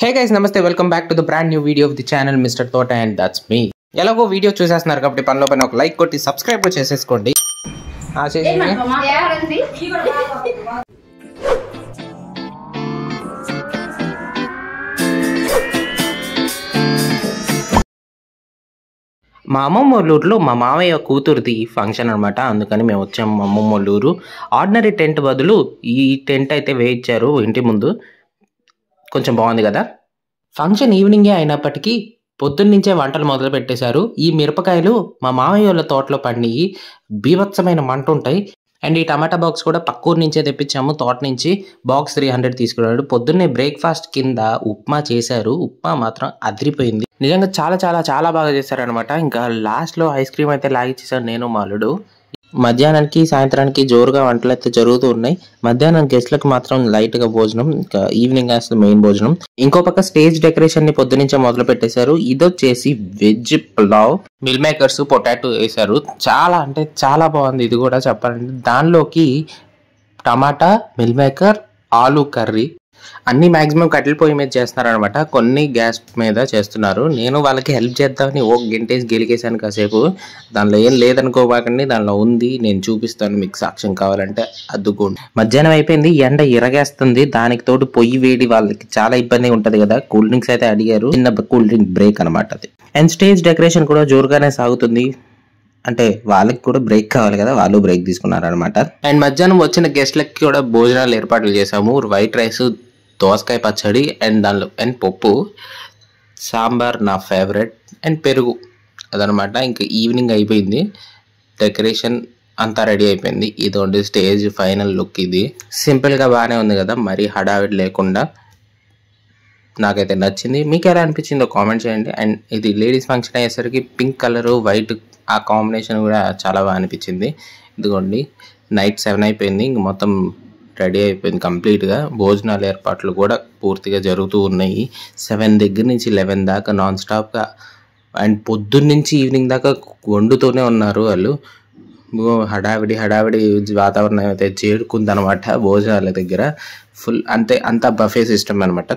Hey guys, namaste. Welcome back to the brand new video of the channel Mr. Tota and that's me. ఎలాగో video చూసేస్తున్నారు కాబట్టి పనిలో పైన ఒక like కొట్టి subscribe కూడా చేసేసుకోండి. మా అమ్మమ్మ ఊళ్ళూరులో మా మామయ్య కూతురుది ఫంక్షన్ అనమాట. అందుకని మేము వచ్చాము మా అమ్మమ్మ ఊళ్ళూరు. ఆర్డినరీ టెంట్ బదులు ఈ టెంట్ అయితే వేయించారు ఇంటి ముందు. కొంచెం బాగుంది కదా. ఫంక్షన్ ఈవినింగే అయినప్పటికీ పొద్దున్నుంచే వంటలు మొదలు పెట్టేశారు. ఈ మిరపకాయలు మా మామయ్య వాళ్ళ తోటలో పండియి బీభత్సమైన మంట ఉంటాయి. అండ్ ఈ టమాటా బాక్స్ కూడా పక్కూరు నుంచే తెప్పించాము, తోట నుంచి. బాక్స్ 300 తీసుకున్నాడు. పొద్దున్నే బ్రేక్ఫాస్ట్ కింద ఉప్మా చేశారు. ఉప్మా మాత్రం అదిరిపోయింది. నిజంగా చాలా చాలా చాలా బాగా చేశారనమాట. ఇంకా లాస్ట్లో ఐస్ క్రీమ్ అయితే లాగిచ్చేసారు నేను మా అల్లుడు. మధ్యాహ్నానికి సాయంత్రానికి జోరుగా వంటలు అయితే జరుగుతూ ఉన్నాయి. మధ్యాహ్నం గెస్ట్లకు మాత్రం లైట్గా భోజనం, ఇంకా ఈవినింగ్ అసలు మెయిన్ భోజనం. ఇంకో పక్క స్టేజ్ డెకరేషన్ ని పొద్దునుంచే మొదలు పెట్టేశారు. ఇదొచ్చేసి veg pulao, meal makers, potato వేశారు. చాలా అంటే చాలా బాగుంది. ఇది కూడా చెప్పాలంటే దానిలోకి tomato, meal maker, aloo curry అన్ని మాక్సిమం కట్టెల పొయ్యి మీద చేస్తున్నారు అనమాట. కొన్ని గ్యాస్ మీద చేస్తున్నారు. నేను వాళ్ళకి హెల్ప్ చేద్దామని గంటేసి గెలికేసాను కాసేపు. దానిలో ఏం లేదనుకోబాకండి, దానిలో ఉంది, నేను చూపిస్తాను మీకు సాక్ష్యం కావాలంటే అద్దుకోండి. మధ్యాహ్నం అయిపోయింది, ఎండ ఇరగేస్తుంది. దానికి తోడు పొయ్యి వేడి, వాళ్ళకి చాలా ఇబ్బంది ఉంటది కదా. కూల్ డ్రింక్స్ అయితే అడిగారు, చిన్న కూల్ డ్రింక్ బ్రేక్ అనమాట అది. అండ్ స్టేజ్ డెకరేషన్ కూడా జోరుగానే సాగుతుంది. అంటే వాళ్ళకి కూడా బ్రేక్ కావాలి కదా, వాళ్ళు బ్రేక్ తీసుకున్నారు అనమాట. అండ్ మధ్యాహ్నం వచ్చిన గెస్ట్లకి కూడా భోజనాలు ఏర్పాట్లు చేసాము. వైట్ రైస్, దోసకాయ పచ్చడి అండ్ దానిలో అండ్ పప్పు, సాంబార్ నా ఫేవరెట్, అండ్ పెరుగు అదనమాట. ఇంకా ఈవినింగ్ అయిపోయింది, డెకరేషన్ అంతా రెడీ అయిపోయింది. ఇదోండి స్టేజ్ ఫైనల్ లుక్. ఇది సింపుల్గా బాగానే ఉంది కదా, మరీ హడావిడి లేకుండా. నాకైతే నచ్చింది. మీకు ఎలా అనిపించిందో కామెంట్ చేయండి. అండ్ ఇది లేడీస్ ఫంక్షన్ అయ్యేసరికి పింక్ కలరు వైట్ ఆ కాంబినేషన్ కూడా చాలా బాగా అనిపించింది. ఇదిగోండి నైట్ 7 అయిపోయింది. ఇంక మొత్తం రెడీ అయిపోయింది కంప్లీట్గా. భోజనాల ఏర్పాట్లు కూడా పూర్తిగా జరుగుతూ ఉన్నాయి. 7 దగ్గర నుంచి 11 దాకా నాన్ స్టాప్గా. అండ్ పొద్దున్న నుంచి ఈవినింగ్ దాకా వండుతూనే ఉన్నారు వాళ్ళు. హడావిడి వాతావరణం అయితే చేరుకుందనమాట భోజనాల దగ్గర. ఫుల్ అంతా బఫే సిస్టమ్ అనమాట.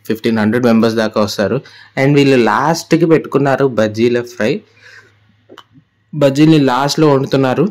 1500 మెంబర్స్ దాకా వస్తారు. అండ్ వీళ్ళు లాస్ట్కి పెట్టుకున్నారు బజ్జీల ఫ్రై. బజ్జీని లాస్ట్లో వండుతున్నారు.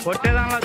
కొట్టేదానిలో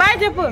బాయ్ చెప్పు.